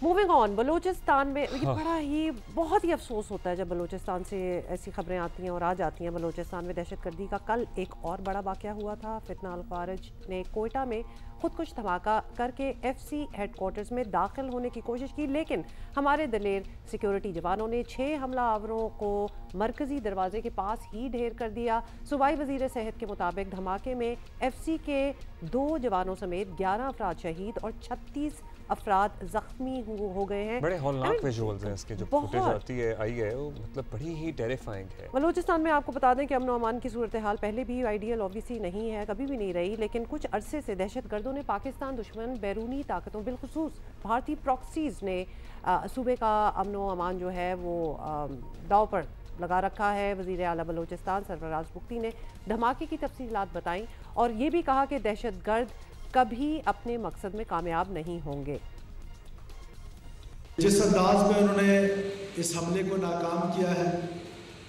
Moving on, Balochistan में ये बड़ा ही बहुत ही अफसोस होता है जब बलूचिस्तान से ऐसी खबरें आती हैं और आ जाती हैं। बलूचिस्तान में दहशतगर्दी का कल एक और बड़ा वाक़या हुआ था। फितना अल खारिज ने कोयटा में खुदकुश धमाका करके एफसी हेडक्वार्टर्स में दाखिल होने की कोशिश की, लेकिन हमारे दलेर सिक्योरिटी जवानों ने 6 हमलावरों को मरकजी दरवाजे के पास ही ढेर कर दिया। सूबाई वजीर सेहत के मुताबिक धमाके में एफसी के 2 जवानों समेत 11 अफराद शहीद और 36 अफराद जख्मी हो गए हैं। बड़े हौलनाक विजुअल्स हैं इसके, जो फुटेज आती है आई है वो मतलब बड़ी ही टेरिफाइंग है। बलूचिस्तान में आपको बता दें कि अमन अमान की सूरत हाल पहले भी आइडियल ऑब्वियसली नहीं है, कभी भी नहीं रही, लेकिन कुछ अरसे से दहशतगर्दों ने पाकिस्तान दुश्मन बैरूनी ताकतों बिलखुसूस भारतीय प्रॉक्सीज ने सूबे का अमन अमान जो है वो दाव पर लगा रखा है। वज़ीर आला बलूचिस्तान सरफराज बुख्ती ने धमाके की तफसीलात बताई और ये भी कहा कि दहशतगर्द कभी अपने मकसद में कामयाब नहीं होंगे। जिस अंदाज में उन्होंने इस हमले को नाकाम किया है,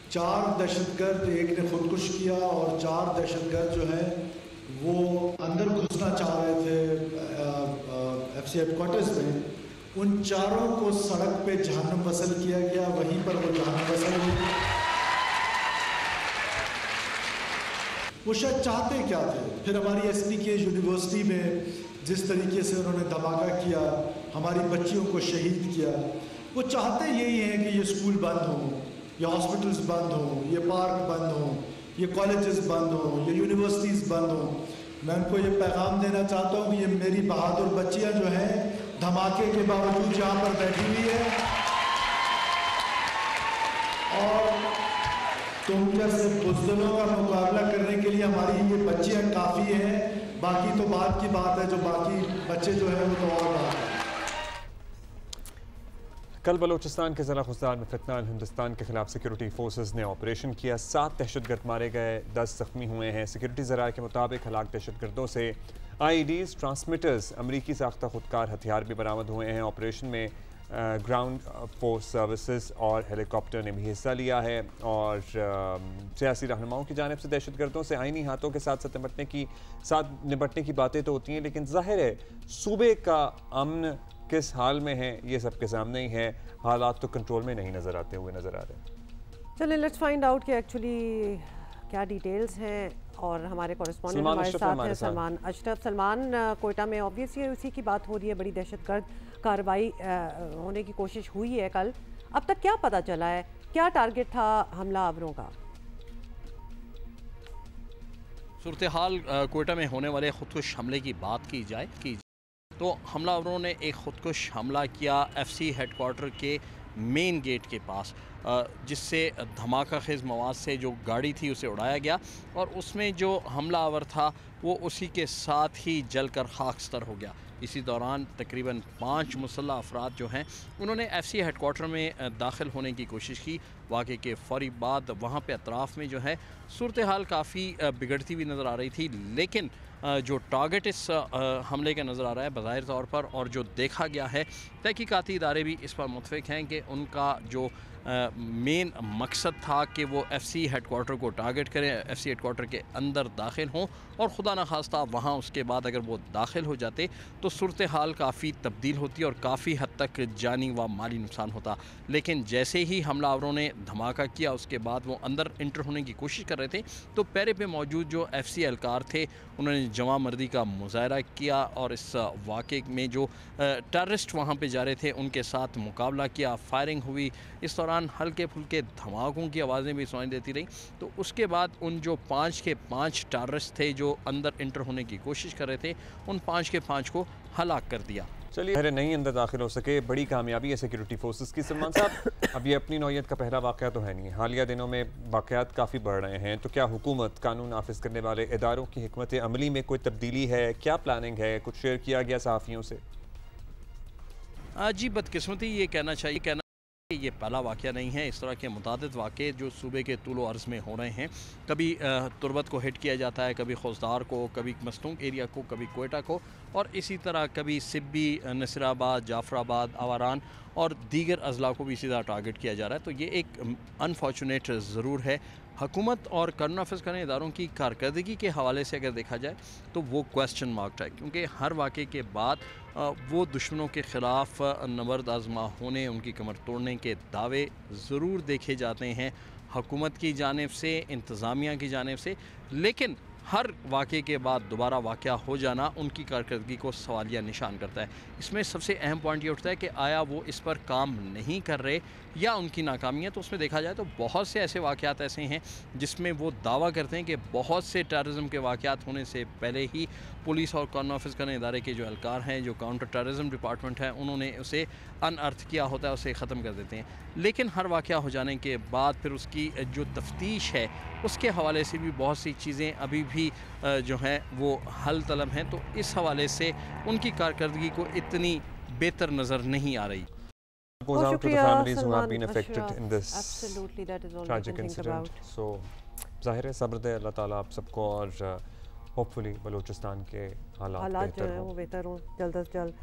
4 दहशतगर्द, एक ने खुदकुश किया और 4 दहशतगर्द जो है वो अंदर घुसना चाह रहे थे एफसी हेडक्वार्टर्स में। उन चारों को सड़क पे जहन्नुम वसल किया गया, वहीं पर वो जहन्नुम वसल हुए। वो शायद चाहते क्या थे? फिर हमारी एसडी के यूनिवर्सिटी में जिस तरीके से उन्होंने धमाका किया, हमारी बच्चियों को शहीद किया, वो चाहते यही हैं कि ये स्कूल बंद हो, ये हॉस्पिटल्स बंद हो, ये पार्क बंद हो, ये कॉलेजेस बंद हो, ये यूनिवर्सिटीज़ बंद हो। मैं उनको ये पैगाम देना चाहता हूँ कि ये मेरी बहादुर बच्चियाँ जो हैं धमाके के बावजूद यहाँ पर बैठी हुई है और तुम जैसे बुज़दिलों का मुकाबला करने के लिए हमारी ये बच्चियाँ काफ़ी हैं। बाकी तो बात की बात है, जो बाकी बच्चे जो हैं वो तो और बात है। कल बलूचिस्तान के ज़िला खुजदार में फितना हिंदुस्तान के खिलाफ सिक्योरिटी फोर्सेस ने ऑपरेशन किया। 7 दहशतगर्द मारे गए, 10 जख्मी हुए हैं। सिक्योरिटी ज़राए के मुताबिक हलाक दहशतगर्दों से IEDs, ट्रांसमीटर्स, अमरीकी साख्ता खुदकार हथियार भी बरामद हुए हैं। ऑपरेशन में ग्राउंड फोर्स सर्विसेज और हेलीकॉप्टर ने भी हिस्सा लिया है और सियासी रहनुमाओं की जानिब से दहशतगर्दों से आईनी हाथों के साथ निपटने की बातें तो होती हैं, लेकिन जाहिर है सूबे का अमन किस हाल में है ये सबके सामने ही है। हालात तो कंट्रोल में नहीं नज़र आते हुए नज़र आ रहे हैं। चलिए लेट्स फाइंड आउट कि एक्चुअली क्या डिटेल्स हैं और हमारे कॉरेस्पॉन्डेंट हमारे साथ हैं सलमान अशरफ। सलमान, कोयटा में ऑब्वियसली उसी की बात हो रही है, बड़ी दहशतगर्द कार्रवाई होने की कोशिश हुई है कल। अब तक क्या पता चला है, क्या टारगेट था हमलावरों का? सूरत हाल कोयटा में होने वाले खुदकुश हमले की बात की जाए तो हमलावरों ने एक खुदकुश हमला किया एफसी हेडक्वार्टर के मेन गेट के पास, जिससे धमाका खेज़ मवाद से जो गाड़ी थी उसे उड़ाया गया और उसमें जो हमलावर था वो उसी के साथ ही जलकर खाकस्तर हो गया। इसी दौरान तकरीबन 5 मुसल्लह अफराद जो हैं उन्होंने एफसी हेडक्वार्टर में दाखिल होने की कोशिश की। वाक़े के फ़ौरी बाद वहाँ पे अतराफ़ में जो है सूरत हाल काफ़ी बिगड़ती हुई नज़र आ रही थी, लेकिन जो टारगेट इस हमले का नज़र आ रहा है बज़ाहिर तौर पर और जो देखा गया है, तहकीकाती इदारे भी इस पर मुतफ़िक़ हैं कि उनका जो मेन मकसद था कि वो एफसी हेडक्वार्टर को टारगेट करें, एफसी हेडक्वार्टर के अंदर दाखिल हों और ख़ुदा न खास्ता वहाँ उसके बाद अगर वो दाखिल हो जाते तो सूरत हाल काफ़ी तब्दील होती और काफ़ी हद तक जानी व माली नुकसान होता। लेकिन जैसे ही हमलावरों ने धमाका किया उसके बाद वो अंदर इंटर होने की कोशिश कर रहे थे तो पैरे पे मौजूद जो एफसी एहलकार थे उन्होंने जमा मर्दी का मुजाहरा किया और इस वाक़े में जो टेररिस्ट वहाँ पे जा रहे थे उनके साथ मुकाबला किया। फायरिंग हुई, इस दौरान हल्के फुल्के धमाकों की आवाज़ें भी सुनाई देती रहीं। तो उसके बाद उन जो 5 के 5 टेररिस्ट थे जो अंदर इंटर होने की कोशिश कर रहे थे, उन 5 के 5 को हलाक कर दिया। चलिए, अरे नहीं अंदर दाखिल हो सके, बड़ी कामयाबी है सिक्योरिटी फोर्सेस की। सलमान साहब, अब ये अपनी नौयत का पहला वाक़या तो है नहीं, हालिया दिनों में वाक़यात काफ़ी बढ़ रहे हैं, तो क्या हुकूमत, कानून नाफिज करने वाले इदारों की हिकमत अमली में कोई तब्दीली है? क्या प्लानिंग है? कुछ शेयर किया गया सहाफ़ियों से? जी, बदकिस्मती ये कहना ये पहला वाक़या नहीं है। इस तरह के मुतादिद वाक़े जो सूबे के तूलो अर्ज़ में हो रहे हैं, कभी तुर्बत को हिट किया जाता है, कभी खुजदार को, कभी मसनूक एरिया को, कभी कोयटा को, और इसी तरह कभी सिब्बी, नसीराबाद, जाफराबाद, आवारान और दीगर अजला को भी इसी तरह टारगेट किया जा रहा है। तो ये एक अनफॉर्चुनेट ज़रूर है। हुकूमत और कानून नाफिज करने इदारों की कारकर्दगी के हवाले से अगर देखा जाए तो वो क्वेश्चन मार्क है, क्योंकि हर वाक़े के बाद वो दुश्मनों के ख़िलाफ़ नबर्द आज़मा होने, उनकी कमर तोड़ने के दावे ज़रूर देखे जाते हैं हुकूमत की जानिब से, इंतज़ामिया की जानिब से, लेकिन हर वाक़े के बाद दोबारा वाक़या हो जाना उनकी कारकर्दगी को सवालिया निशान करता है। इसमें सबसे अहम पॉइंट ये उठता है कि आया वो इस पर काम नहीं कर रहे या उनकी नाकामी है। तो उसमें देखा जाए तो बहुत से ऐसे वाक़यात ऐसे हैं जिसमें वो दावा करते हैं कि बहुत से टेररिज्म के वाक़यात होने से पहले ही पुलिस और कॉर्नर ऑफिस करने इदारे के जो एहलकार हैं, जो काउंटर टेररिज्म डिपार्टमेंट है, उन्होंने उसे अनअर्थ किया होता है, उसे ख़त्म कर देते हैं। लेकिन हर वाक़या हो जाने के बाद फिर उसकी जो तफ्तीश है उसके हवाले से भी बहुत सी चीज़ें अभी भी जो हैं वो हल तलब हैं। तो इस हवाले से उनकी कारकर्दगी को इतनी बेहतर नज़र नहीं आ रही। Goes out to the families who have been affected in this Absolutely, that is all tragic we can think incident. about. So, ज़ाहिर है सब्र दे अल्लाह ताला आप सबको और होपफुली बलूचिस्तान के हालात हालात जो बेहतर है हों। वो बेहतर हों जल्द अज जल्द।